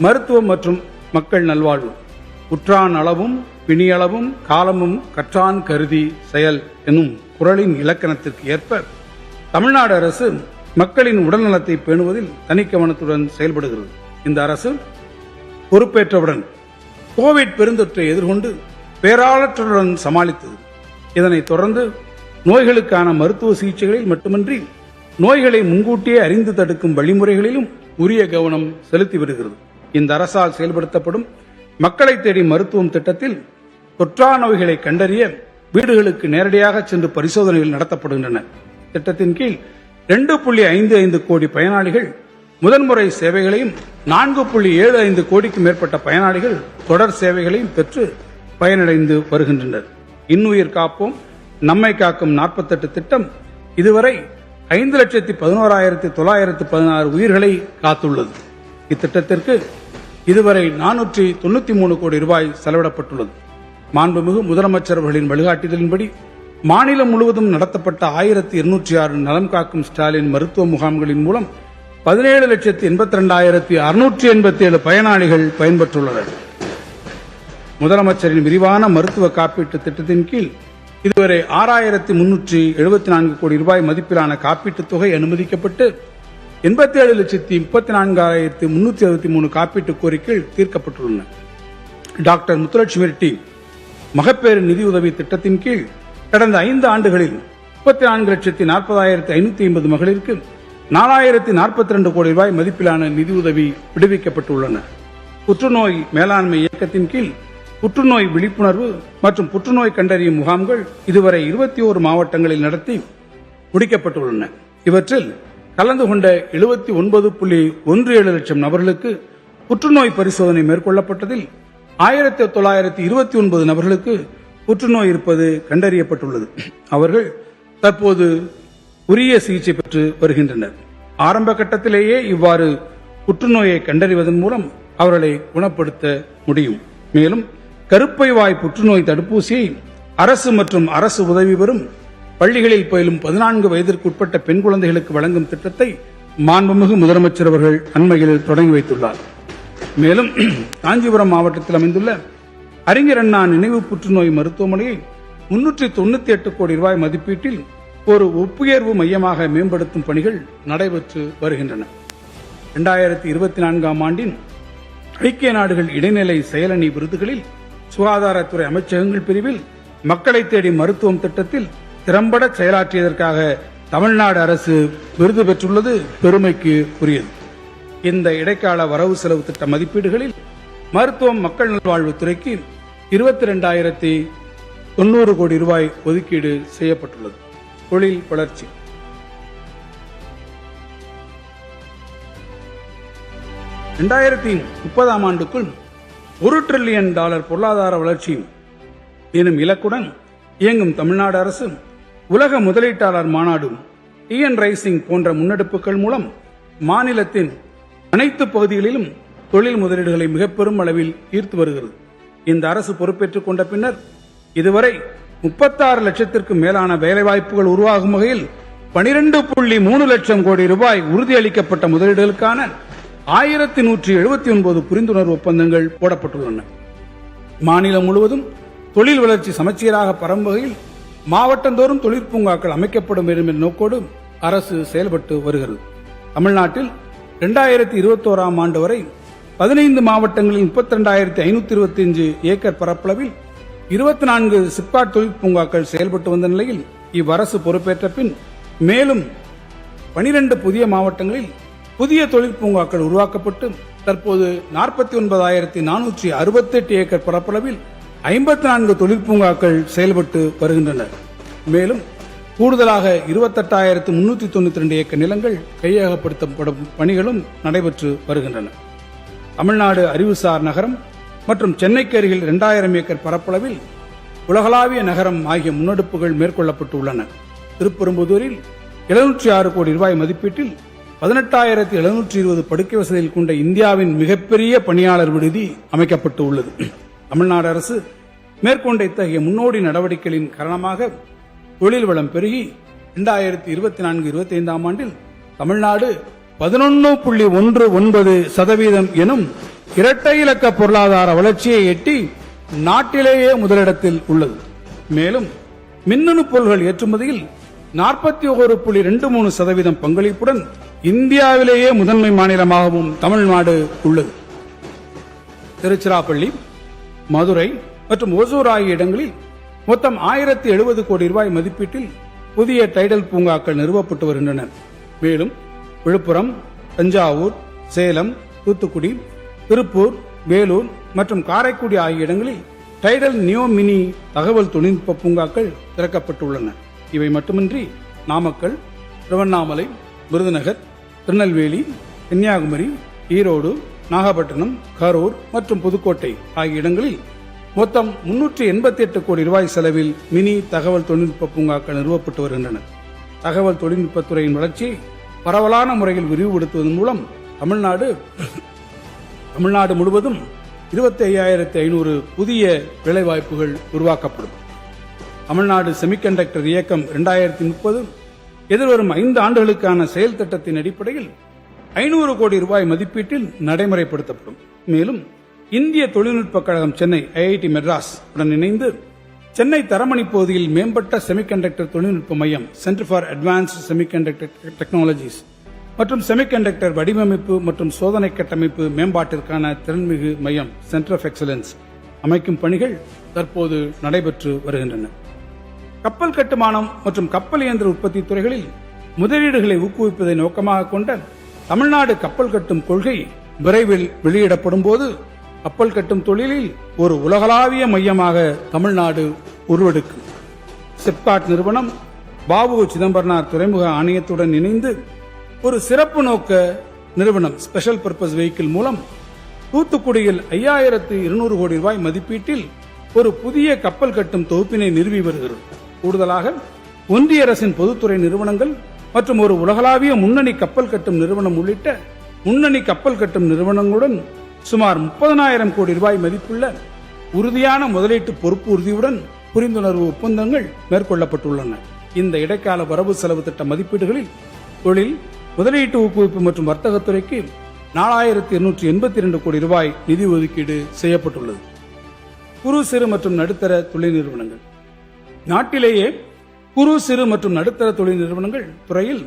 மருத்துவம் மற்றும் மக்கள் நல்வாழ்வு. உற்றான் அளவும் பிணியளவும் காலமும் கற்றான் கருதி செயல் எனும் குறளின் இலக்கணத்திற்கு ஏற்ப தமிழ்நாடு அரசு மக்களின் உடல்நலத்தை பேணுவதில் தனிக்கவனத்துடன் செயல்படுகிறது. இந்த அரசு பொறுப்பேற்றவுடன் கோவிட் பெருந்தொற்றை எதிர்கொண்டு பேராளற்றுடன் சமாளித்தது. இதனைத் தொடர்ந்து நோய்களுக்கான மருத்துவ சிகிச்சைகளில் மட்டுமின்றி நோய்களை முன்கூட்டியே அறிந்து தடுக்கும் வழிமுறைகளிலும் உரிய கவனம் செலுத்தி வருகிறது. இந்த அரசால் செயல்படுத்தப்படும் மக்களை தேடி மருத்துவம் திட்டத்தில் தொற்றா நோய்களை கண்டறிய வீடுகளுக்கு நேரடியாக சென்று பரிசோதனைகள் நடத்தப்படுகின்றன. திட்டத்தின் கீழ் 2.55 கோடி பயனாளிகள் முதன்முறை சேவைகளையும் 4.75 கோடிக்கும் மேற்பட்ட பயனாளிகள் தொடர் சேவைகளையும் பெற்று பயனடைந்து வருகின்றனர். இன்னுயிர் காப்போம் நம்மை காக்கும் 48 திட்டம் இதுவரை 5,11,916 உயிர்களை காத்துள்ளது. இத்திட்டத்திற்கு இதுவரை 493 கோடி ரூபாய் செலவிடப்பட்டுள்ளது. மாண்புமிகு முதலமைச்சர் அவர்களின் வழிகாட்டுதலின்படி மாநிலம் முழுவதும் நடத்தப்பட்ட 1206 நலம் காக்கும் ஸ்டாலின் மருத்துவ முகாம்களின் மூலம் 17,82,687 பயனாளிகள் பயன்பெற்றுள்ளனர். முதலமைச்சரின் விரிவான மருத்துவ காப்பீட்டு திட்டத்தின் கீழ் இதுவரை 6,374 கோடி ரூபாய் மதிப்பிலான காப்பீட்டுத் தொகை அனுமதிக்கப்பட்டு 87,34,363 காப்பீட்டு கோரிக்கைகள் தீர்க்கப்பட்டுள்ளன. டாக்டர் முத்துலட்சுமி ரெட்டி மகப்பேறு நிதியுதவி திட்டத்தின் கீழ் கடந்த 5 ஆண்டுகளில் 34,40,550 மகளிருக்கு 4,042 கோடி ரூபாய் மதிப்பிலான நிதியுதவி விடுவிக்கப்பட்டுள்ளன. புற்றுநோய் மேலாண்மை இயக்கத்தின் கீழ் புற்றுநோய் விழிப்புணர்வு மற்றும் புற்றுநோய் கண்டறியும் முகாம்கள் இதுவரை 21 மாவட்டங்களில் நடத்தி முடிக்கப்பட்டுள்ளன. இவற்றில் கலந்து கொண்ட 79.17 லட்சம் நபர்களுக்கு புற்றுநோய் பரிசோதனை மேற்கொள்ளப்பட்டதில் 1929 நபர்களுக்கு புற்றுநோய் இருப்பது கண்டறியப்பட்டுள்ளது. அவர்கள் தற்போது உரிய சிகிச்சை பெற்று வருகின்றனர். ஆரம்ப கட்டத்திலேயே இவ்வாறு புற்றுநோயை கண்டறிவதன் மூலம் அவர்களை குணப்படுத்த முடியும். மேலும் கருப்பை வாய் புற்றுநோய் தடுப்பூசியை அரசு மற்றும் அரசு உதவி பெறும் பள்ளிகளில் பயிலும் 14 வயதிற்குட்பட்ட பெண் குழந்தைகளுக்கு வழங்கும் திட்டத்தை மாண்புமிகு முதலமைச்சர் அவர்கள் அண்மையில் தொடங்கி வைத்துள்ளார். மேலும் காஞ்சிபுரம் மாவட்டத்தில் அமைந்துள்ள அறிஞர் அண்ணா நினைவு புற்றுநோய் மருத்துவமனையை 398 கோடி ரூபாய் மதிப்பீட்டில் ஒரு ஒப்புயர்வு மையமாக மேம்படுத்தும் பணிகள் நடைபெற்று வருகின்றன. 2024 ஆண்டின் ஐக்கிய நாடுகள் இடைநிலை செயலணி விருதுகளில் சுகாதாரத்துறை அமைச்சகங்கள் பிரிவில் மக்களை தேடி மருத்துவம் திட்டத்தில் திறம்பட செயலாற்றியதற்காக தமிழ்நாடு அரசு விருது பெற்றுள்ளது பெருமைக்கு உரியது. இந்த இடைக்கால வரவு செலவு திட்ட மதிப்பீடுகளில் மருத்துவம் மக்கள் நல்வாழ்வுத்துறைக்கு 22,090 கோடி ரூபாய் ஒதுக்கீடு செய்யப்பட்டுள்ளது. தொழில் வளர்ச்சி. ஆண்டுக்குள் $1 டிரில்லியன் பொருளாதார வளர்ச்சி எனும் இலக்குடன் இயங்கும் தமிழ்நாடு அரசு உலக முதலீட்டாளர் மாநாடு டிஎன் ரைசிங் போன்ற முன்னெடுப்புகள் மூலம் மாநிலத்தின் அனைத்து பகுதிகளிலும் தொழில் முதலீடுகளை மிக பெரும் அளவில் ஈர்த்து வருகிறது. இந்த அரசு பொறுப்பேற்றுக் கொண்ட பின்னர் இதுவரை 36 லட்சத்திற்கும் மேலான வேலைவாய்ப்புகள் உருவாகும் வகையில் 12.3 லட்சம் கோடி ரூபாய் உறுதியளிக்கப்பட்ட முதலீடுகளுக்கான 1179 புரிந்துணர்வு ஒப்பந்தங்கள் போடப்பட்டுள்ளன. மாநிலம் முழுவதும் தொழில் வளர்ச்சி சமச்சீராக பரவும் வகையில் மாவட்டந்தோறும் தொழிற்பூங்காக்கள் அமைக்கப்படும் என்ற நோக்கோடு அரசு செயல்பட்டு வருகிறது. தமிழ்நாட்டில் 2021 ஆண்டு வரை 15 மாவட்டங்களில் 32,525 ஏக்கர் பரப்பளவில் 24 சிப்காட் தொழிற்பூங்காக்கள் செயல்பட்டு வந்த நிலையில் இவ்வரசு பொறுப்பேற்ற பின் மேலும் 12 புதிய மாவட்டங்களில் புதிய தொழிற்பூங்காக்கள் உருவாக்கப்பட்டு தற்போது 49,468 ஏக்கர் பரப்பளவில் 54 தொழிற்பூங்காக்கள் செயல்பட்டு வருகின்றன. மேலும் கூடுதலாக 28,392 ஏக்கர் நிலங்கள் கையகப்படுத்தப்படும் பணிகளும் நடைபெற்று வருகின்றன. தமிழ்நாடு அறிவுசார் நகரம் மற்றும் சென்னைக்கு அருகில் 2000 ஏக்கர் பரப்பளவில் உலகளாவிய நகரம் ஆகிய முன்னெடுப்புகள் மேற்கொள்ளப்பட்டுள்ளன. திருப்பெரும்புதூரில் 706 கோடி ரூபாய் மதிப்பீட்டில் 18,720 படுக்கை வசதிகள் கொண்ட இந்தியாவின் மிகப்பெரிய பணியாளர் விடுதி அமைக்கப்பட்டு உள்ளது. தமிழ்நாடு அரசு மேற்கொண்ட இத்தகைய முன்னோடி நடவடிக்கைகளின் காரணமாக தொழில் வளம் பெருகி 2024-25 ஆண்டில் தமிழ்நாடு 11.19% எனும் இரட்டை இலக்க பொருளாதார வளர்ச்சியை எட்டி நாட்டிலேயே முதலிடத்தில் உள்ளது. மேலும் மின்னணு பொருள்கள் ஏற்றுமதியில் 41.23% பங்களிப்புடன் இந்தியாவிலேயே முதன்மை மாநிலமாகவும் தமிழ்நாடு உள்ளது. திருச்சிராப்பள்ளி, மதுரை மற்றும் ஓசூர் ஆகிய இடங்களில் மொத்தம் 1070 கோடி ரூபாய் மதிப்பீட்டில் புதிய டைடல் பூங்காக்கள் நிறுவப்பட்டு வருகின்றன. மேலும் விழுப்புரம், தஞ்சாவூர், சேலம், தூத்துக்குடி, திருப்பூர், வேலூர் மற்றும் காரைக்குடி ஆகிய இடங்களில் டைடல் நியோ மினி தகவல் தொழில்நுட்ப பூங்காக்கள் திறக்கப்பட்டுள்ளன. இவை மட்டுமின்றி நாமக்கல், திருவண்ணாமலை, விருதுநகர், திருநெல்வேலி, கன்னியாகுமரி, ஈரோடு, நாகப்பட்டினம், கரூர் மற்றும் புதுக்கோட்டை ஆகிய இடங்களில் மொத்தம் 388 கோடி ரூபாய் செலவில் மினி தகவல் தொழில்நுட்ப பூங்காக்கள் நிறுவப்பட்டு வருகின்றன. தகவல் தொழில்நுட்பத்துறையின் வளர்ச்சியை பரவலான முறையில் விரிவுபடுத்துவதன் மூலம் தமிழ்நாடு முழுவதும் 25,500 புதிய வேலைவாய்ப்புகள் உருவாக்கப்படும். தமிழ்நாடு செமிகண்டக்டர் இயக்கம் 2030 எதிர்வரும் 5 ஆண்டுகளுக்கான செயல் திட்டத்தின் அடிப்படையில் 500 கோடி ரூபாய் மதிப்பீட்டில் நடைமுறைப்படுத்தப்படும். மேலும் இந்திய தொழில்நுட்ப கழகம் சென்னை ஐஐடி மெட்ராஸ் உடன் இணைந்து சென்னை தரமணி பகுதியில் மேம்பட்ட செமிகண்டக்டர் தொழில்நுட்ப மையம் centre for advanced semiconductor technologies மற்றும் செமிகண்டக்டர் வடிவமைப்பு மற்றும் சோதனை கட்டமைப்பு மேம்பாட்டிற்கான திறன்மிகு மையம் சென்டர் ஆஃப் எக்ஸலன்ஸ் அமைக்கும் பணிகள் தற்போது நடைபெற்று வருகின்றன. கப்பல் கட்டுமானம் மற்றும் கப்பல் இயந்திர உற்பத்தி துறைகளில் முதலீடுகளை ஊக்குவிப்பதை நோக்கமாக கொண்ட தமிழ்நாடு கப்பல் கட்டும் கொள்கை விரைவில் வெளியிடப்படும் போது கப்பல் கட்டும் தொழிலில் ஒரு உலகளாவிய மையமாக தமிழ்நாடு உருவெடுக்கும். சிப்காட் நிறுவனம் பாபு சிதம்பரனார் துறைமுக ஆணையத்துடன் இணைந்து ஒரு சிறப்பு நோக்க நிறுவனம் ஸ்பெஷல் பர்பஸ் வெஹிக்கிள் மூலம் தூத்துக்குடியில் 5,200 கோடி ரூபாய் மதிப்பீட்டில் ஒரு புதிய கப்பல் கட்டும் தொகுப்பினை நிறுவி வருகிறது. கூடுதலாக ஒன்றிய அரசின் பொதுத்துறை நிறுவனங்கள் மற்றும் ஒரு உலகளாவிய முன்னணி கப்பல் கட்டும் நிறுவனம் உள்ளிட்ட முன்னணி கப்பல் கட்டும் நிறுவனங்களுடன் சுமார் 30,000 கோடி ரூபாய் மதிப்புள்ள உறுதியான முதலீட்டு பொறுப்பு உறுதியுடன் புரிந்துணர்வு ஒப்பந்தங்கள் மேற்கொள்ளப்பட்டுள்ளன. இந்த இடைக்கால வரவு செலவு திட்ட மதிப்பீடுகளில் தொழில், முதலீட்டு ஊக்குவிப்பு மற்றும் வர்த்தகத்துறைக்கு 4,882 கோடி ரூபாய் நிதி ஒதுக்கீடு செய்யப்பட்டுள்ளது. குறு சிறு மற்றும் நடுத்தர தொழில் நிறுவனங்கள் நாட்டிலேயே குறு சிறு மற்றும் நடுத்தர தொழில் நிறுவனங்கள் துறையில்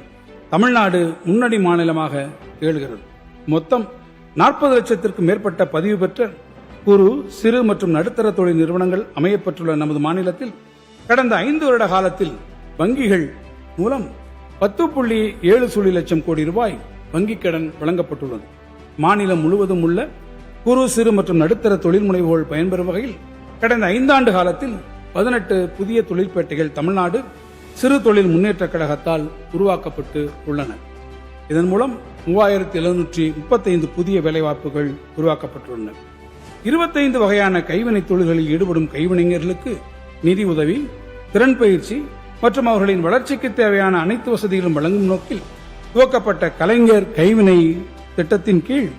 தமிழ்நாடு முன்னணி மாநிலமாக திகழ்கிறது. மொத்தம் 40 லட்சத்திற்கும் மேற்பட்ட பதிவு பெற்ற குறு, சிறு மற்றும் நடுத்தர தொழில் நிறுவனங்கள் அமையப்பட்டுள்ள நமது மாநிலத்தில் கடந்த 5 வருட காலத்தில் வங்கிகள் மூலம் 10.7 லட்சம் கோடி ரூபாய் வங்கிக் கடன் வழங்கப்பட்டுள்ளது. மாநிலம் முழுவதும் உள்ள குறு, சிறு மற்றும் நடுத்தர தொழில் முனைவோர்கள் பயன்பெறும் வகையில் கடந்த 5 ஆண்டு காலத்தில் 18 புதிய தொழிற்பேட்டைகள் தமிழ்நாடு சிறு தொழில் முன்னேற்ற கழகத்தால் உருவாக்கப்பட்டு உள்ளன. இதன் மூலம் 3,735 புதிய வேலைவாய்ப்புகள் உருவாக்கப்பட்டுள்ளன. 25 வகையான கைவினை தொழில்களில் ஈடுபடும் கைவினைஞர்களுக்கு நிதி உதவி, திறன் பயிற்சி மற்றும் அவர்களின் வளர்ச்சிக்கு தேவையான அனைத்து வசதிகளும் வழங்கும் நோக்கில் துவக்கப்பட்ட கலைஞர் கைவினை திட்டத்தின் கீழ்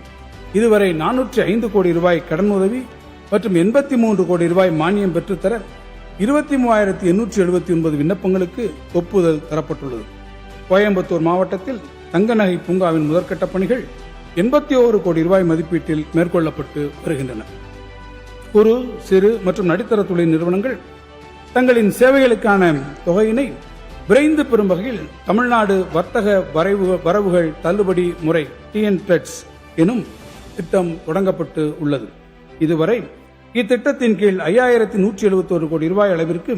இதுவரை 405 கோடி ரூபாய் கடன் உதவி மற்றும் 83 கோடி ரூபாய் மானியம் பெற்றுத்தர 23,879 விண்ணப்பங்களுக்கு ஒப்புதல் தரப்பட்டுள்ளது. கோயம்புத்தூர் மாவட்டத்தில் தங்க நகை பூங்காவின் முதற்கட்ட பணிகள் 81 கோடி ரூபாய் மதிப்பீட்டில் மேற்கொள்ளப்பட்டு வருகின்றன. குறு, சிறு மற்றும் நடுத்தர தொழில் நிறுவனங்கள் தங்களின் சேவைகளுக்கான தொகையினை விரைந்து பெறும் வகையில் தமிழ்நாடு வர்த்தக வரவுகள் தள்ளுபடி முறை TNPLEX எனும் திட்டம் தொடங்கப்பட்டு உள்ளது. இதுவரை இத்திட்டத்தின் கீழ் 5,171 கோடி ரூபாய் அளவிற்கு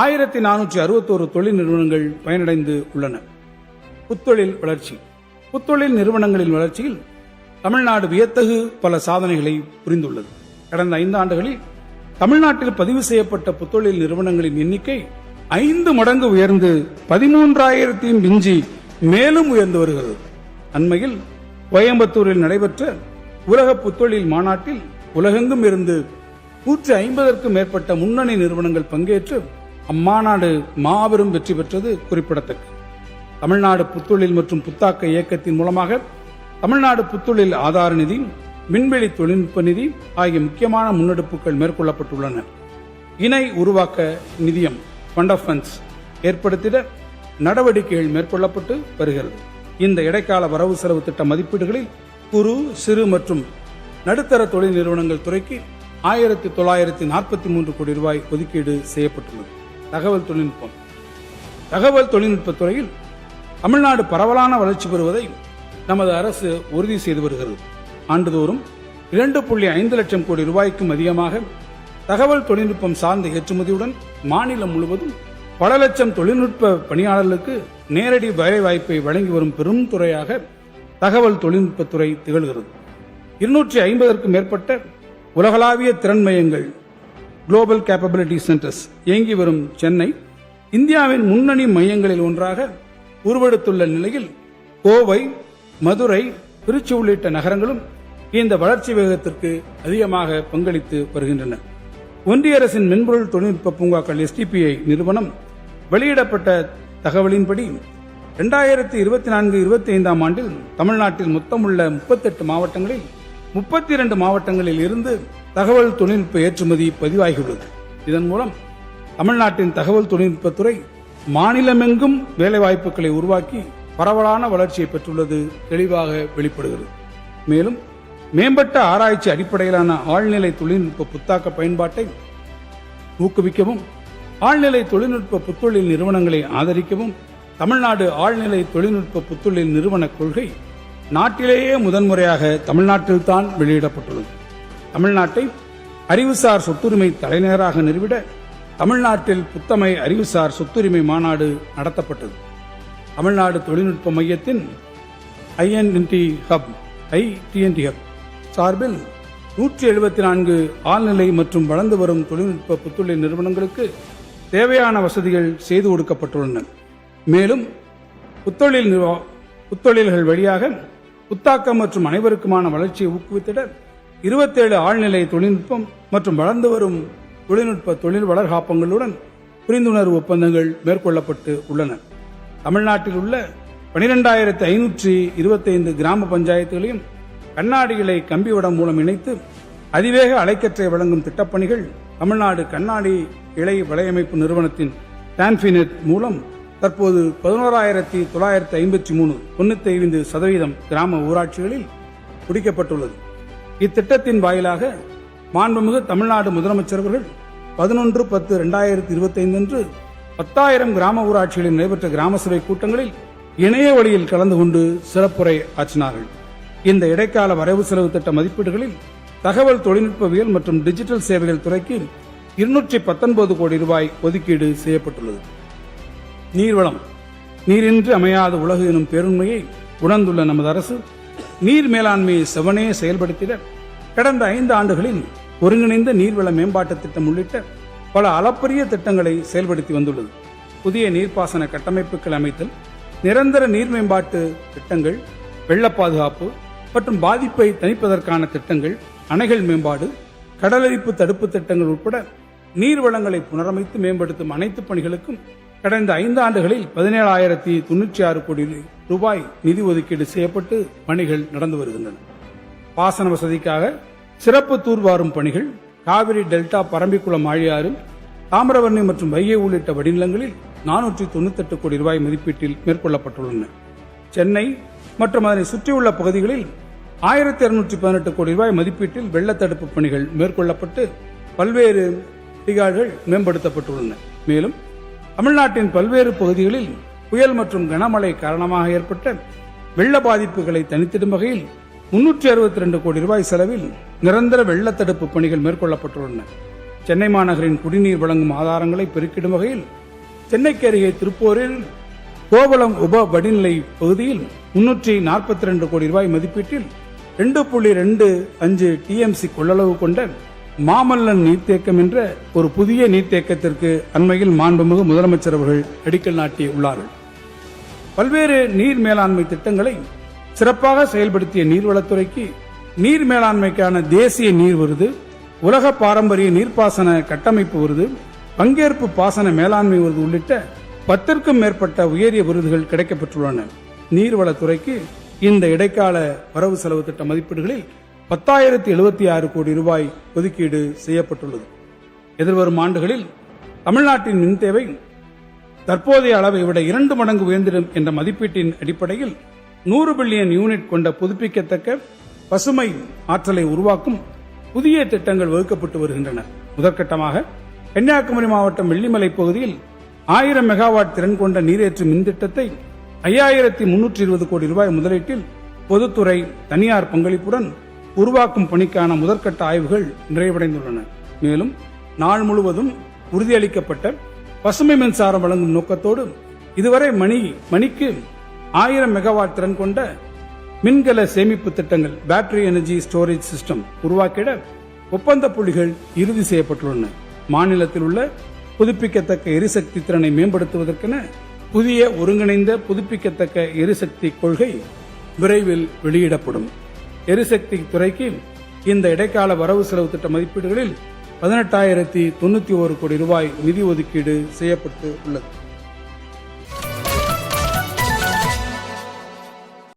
1,461 தொழில் நிறுவனங்கள் பயனடைந்து உள்ளன. புத்தொழில் வளர்ச்சி. புத்தொழில் நிறுவனங்களின் வளர்ச்சியில் தமிழ்நாடு வியத்தகு பல சாதனைகளை புரிந்துள்ளது. கடந்த 5 ஆண்டுகளில் தமிழ்நாட்டில் பதிவு செய்யப்பட்ட புத்தொழில் நிறுவனங்களின் எண்ணிக்கை 5 மடங்கு உயர்ந்து 13,000 மிஞ்சி மேலும் உயர்ந்து வருகிறது. அண்மையில் கோயம்புத்தூரில் நடைபெற்ற உலக புத்தொழில் மாநாட்டில் உலகெங்கும் இருந்து 150க்கும் மேற்பட்ட முன்னணி நிறுவனங்கள் பங்கேற்று அம்மாநாடு மாபெரும் வெற்றி பெற்றது குறிப்பிடத்தக்கது. தமிழ்நாடு புத்தொழில் மற்றும் புத்தாக்க இயக்கத்தின் மூலமாக தமிழ்நாடு புத்தொழில் ஆதார நிதி, விண்வெளி தொழில்நுட்ப நிதி ஆகிய முக்கியமான முன்னெடுப்புகள் மேற்கொள்ளப்பட்டுள்ளன. இணை உருவாக்க நிதியம் ஃபண்ட் ஆஃப் ஃபண்ட்ஸ் ஏற்படுத்திட நடவடிக்கைகள் மேற்கொள்ளப்பட்டு வருகிறது. இந்த இடைக்கால வரவு செலவு திட்ட மதிப்பீடுகளில் குறு, சிறு மற்றும் நடுத்தர தொழில் நிறுவனங்கள் துறைக்கு 1943 கோடி ரூபாய் ஒதுக்கீடு செய்யப்பட்டுள்ளது. தகவல் தொழில்நுட்பத் துறையில் தமிழ்நாடு பரவலான வளர்ச்சி பெறுவதை நமது அரசு உறுதி செய்து வருகிறது. ஆண்டுதோறும் 2.5 லட்சம் கோடி ரூபாய்க்கும் அதிகமாக தகவல் தொழில்நுட்பம் சார்ந்த ஏற்றுமதியுடன் மாநிலம் முழுவதும் பல லட்சம் தொழில்நுட்ப பணியாளர்களுக்கு நேரடி வேலைவாய்ப்பை வழங்கி வரும் பெரும் துறையாக தகவல் தொழில்நுட்பத்துறை திகழ்கிறது. 250க்கும் மேற்பட்ட உலகளாவிய திறன் மையங்கள் குளோபல் கேப்பபிலிட்டி சென்டர்ஸ் இயங்கி வரும் சென்னை இந்தியாவின் முன்னணி மையங்களில் ஒன்றாக உருவெடுத்துள்ள நிலையில் கோவை, மதுரை, திருச்சி உள்ளிட்ட நகரங்களும் இந்த வளர்ச்சி வேகத்திற்கு அதிகமாக பங்களித்து வருகின்றன. ஒன்றிய அரசின் மென்பொருள் தொழில்நுட்ப பூங்காக்கள் STPI நிறுவனம் வெளியிடப்பட்ட தகவலின்படி 2024-25 ஆண்டில் தமிழ்நாட்டில் மொத்தமுள்ள 38 மாவட்டங்களில் 32 மாவட்டங்களில் இருந்து தகவல் தொழில்நுட்ப ஏற்றுமதி பதிவாகியுள்ளது. இதன் மூலம் தமிழ்நாட்டின் தகவல் தொழில்நுட்பத்துறை மாநிலமெங்கும் வேலைவாய்ப்புகளை உருவாக்கி பரவலான வளர்ச்சியை பெற்றுள்ளது தெளிவாக வெளிப்படுகிறது. மேலும் மேம்பட்ட ஆராய்ச்சி அடிப்படையிலான ஆழ்நிலை தொழில்நுட்ப புத்தாக்க பயன்பாட்டை ஊக்குவிக்கவும் ஆழ்நிலை தொழில்நுட்ப புத்தொழில் நிறுவனங்களை ஆதரிக்கவும் தமிழ்நாடு ஆழ்நிலை தொழில்நுட்ப புத்தொழில் நிறுவன கொள்கை நாட்டிலேயே முதன்முறையாக தமிழ்நாட்டில்தான் வெளியிடப்பட்டுள்ளது. தமிழ்நாட்டை அறிவுசார் சொத்துரிமை தலைநகராக நிறுவிட தமிழ்நாட்டில் புத்தமை அறிவுசார் சொத்துரிமை மாநாடு நடத்தப்பட்டது. தமிழ்நாடு தொழில்நுட்ப மையத்தின் INT ஹப் சார்பில் 174 ஆழ்நிலை மற்றும் வளர்ந்து வரும் தொழில்நுட்ப புத்தொழில் நிறுவனங்களுக்கு தேவையான வசதிகள் செய்து கொடுக்கப்பட்டுள்ளன. மேலும் புத்தொழில்கள் வழியாக புத்தாக்கம் மற்றும் அனைவருக்குமான வளர்ச்சியை ஊக்குவித்திட 27 ஆழ்நிலை தொழில்நுட்பம் மற்றும் வளர்ந்து வரும் தொழில்நுட்ப தொழில் வளர்காப்பங்களுடன் புரிந்துணர்வு ஒப்பந்தங்கள் மேற்கொள்ளப்பட்டு உள்ளன. தமிழ்நாட்டில் உள்ள 12,525 கிராம பஞ்சாயத்துகளையும் கண்ணாடிகளை கம்பிவடம் மூலம் இணைத்து அதிவேக அலைக்கற்றை வழங்கும் திட்டப்பணிகள் தமிழ்நாடு கண்ணாடி இழை வலையமைப்பு நிறுவனத்தின் டான்பினெட் மூலம் தற்போது 11,953 95% கிராம ஊராட்சிகளில் முடிக்கப்பட்டுள்ளது. இத்திட்டத்தின் வாயிலாக மாண்புமிகு தமிழ்நாடு முதலமைச்சர் அவர்கள் 11/10/2025 அன்று 10,000 கிராம ஊராட்சிகளில் நடைபெற்ற கிராம சபை கூட்டங்களில் இணைய வழியில் கலந்து கொண்டு சிறப்புரை ஆற்றினார்கள். இந்த இடைக்கால வரவு செலவு திட்ட மதிப்பீடுகளில் தகவல் தொழில்நுட்பவியல் மற்றும் டிஜிட்டல் சேவைகள் துறைக்கு 219 கோடி ரூபாய் ஒதுக்கீடு செய்யப்பட்டுள்ளது. நீர்வளம் நீரின்றி அமையாத உலகு எனும் பேருண்மையை உணர்ந்துள்ள நமது அரசு நீர் மேலாண்மையை செவனே செயல்படுத்திட கடந்த 5 ஆண்டுகளில் ஒருங்கிணைந்த நீர்வள மேம்பாட்டு திட்டம் உள்ளிட்ட பல அளப்பரிய திட்டங்களை செயல்படுத்தி வந்துள்ளது. புதிய நீர்ப்பாசன கட்டமைப்புகள் அமைத்தல், நிரந்தர நீர் மேம்பாட்டு திட்டங்கள், வெள்ள பாதுகாப்பு மற்றும் பாதிப்பை தணிப்பதற்கான திட்டங்கள், அணைகள் மேம்பாடு, கடலரிப்பு தடுப்பு திட்டங்கள் உட்பட நீர்வளங்களை புனரமைத்து மேம்படுத்தும் அனைத்து பணிகளுக்கும் கடந்த 5 ஆண்டுகளில் 17,096 கோடி ரூபாய் நிதி ஒதுக்கீடு செய்யப்பட்டு பணிகள் நடந்து வருகின்றன. பாசன வசதிக்காக சிறப்பு தூர்வாரும் பணிகள் காவிரி டெல்டா, பரம்பிக்குளம் ஆழியாறு, தாமிரபரணி மற்றும் வைகை உள்ளிட்ட வடிநிலங்களில் 498 கோடி ரூபாய் மதிப்பீட்டில் மேற்கொள்ளப்பட்டுள்ளன. சென்னை மற்றும் அதனை சுற்றியுள்ள பகுதிகளில் 1,218 கோடி ரூபாய் மதிப்பீட்டில் வெள்ளத்தடுப்பு பணிகள் மேற்கொள்ளப்பட்டு பல்வேறு திகால்கள் மேம்படுத்தப்பட்டுள்ளன. மேலும் தமிழ்நாட்டின் பல்வேறு பகுதிகளில் புயல் மற்றும் கனமழை காரணமாக ஏற்பட்ட வெள்ள பாதிப்புகளை தணித்திடும் வகையில் 362 கோடி ரூபாய் செலவில் நிரந்தர வெள்ளத்தடுப்பு பணிகள் மேற்கொள்ளப்பட்டுள்ளன. சென்னை மாநகரின் குடிநீர் வழங்கும் ஆதாரங்களை பெருக்கிடும் வகையில் சென்னைக்கு அருகே திருப்பூரில் கோவளம் உப வடிநிலை பகுதியில் 342 கோடி ரூபாய் மதிப்பீட்டில் 2.25 TMC கொள்ளளவு கொண்ட மாமல்லன் நீர்த்தேக்கம் என்ற ஒரு புதிய நீர்த்தேக்கத்திற்கு அண்மையில் மாண்புமிகு முதலமைச்சர் அவர்கள் அடிக்கல் நாட்டியுள்ளார்கள். பல்வேறு நீர் மேலாண்மை திட்டங்களை சிறப்பாக செயல்படுத்திய நீர்வளத்துறைக்கு நீர் மேலாண்மைக்கான தேசிய நீர் விருது, உலக பாரம்பரிய நீர்ப்பாசன கட்டமைப்பு விருது, பங்கேற்பு பாசன மேலாண்மை விருது உள்ளிட்ட 10க்கும் மேற்பட்ட உயரிய விருதுகள் கிடைக்கப்பெற்றுள்ளன. நீர்வளத்துறைக்கு இந்த இடைக்கால வரவு செலவு திட்ட மதிப்பீடுகளில் 10,076 கோடி ரூபாய் ஒதுக்கீடு செய்யப்பட்டுள்ளது. எதிர்வரும் ஆண்டுகளில் தமிழ்நாட்டின் மின் தேவை தற்போதைய அளவை விட 2 மடங்கு உயர்ந்திடும் என்ற மதிப்பீட்டின் அடிப்படையில் 100 பில்லியன் யூனிட் கொண்ட புதுப்பிக்கத்தக்க பசுமை ஆற்றலை உருவாக்கும் புதிய திட்டங்கள் வகுக்கப்பட்டு வருகின்றன. முதற்கட்டமாக கன்னியாகுமரி மாவட்டம் வெள்ளிமலை பகுதியில் 1000 மெகாவாட் திறன் கொண்ட நீரேற்று மின் திட்டத்தை 5320 கோடி ரூபாய் முதலீட்டில் பொதுத்துறை தனியார் பங்களிப்புடன் உருவாக்கும் பணிக்கான முதற்கட்ட ஆய்வுகள் நிறைவடைந்துள்ளன. மேலும் நாள் முழுவதும் உறுதியளிக்கப்பட்ட பசுமை மின்சாரம் வழங்கும் நோக்கத்தோடு இதுவரை மணிக்கு 1000 மெகாவாட் திறன் கொண்ட மின்கல சேமிப்பு திட்டங்கள் பேட்டரி எனர்ஜி ஸ்டோரேஜ் சிஸ்டம் உருவாக்கிட ஒப்பந்த புள்ளிகள் இறுதி செய்யப்பட்டுள்ளன. மாநிலத்தில் உள்ள புதுப்பிக்கத்தக்க எரிசக்தி திறனை மேம்படுத்துவதற்கென புதிய ஒருங்கிணைந்த புதுப்பிக்கத்தக்க எரிசக்தி கொள்கை விரைவில் வெளியிடப்படும். எரிசக்தி துறைக்கு இந்த இடைக்கால வரவு செலவு திட்ட மதிப்பீடுகளில் 18,091 கோடி ரூபாய் நிதி ஒதுக்கீடு செய்யப்பட்டு உள்ளது.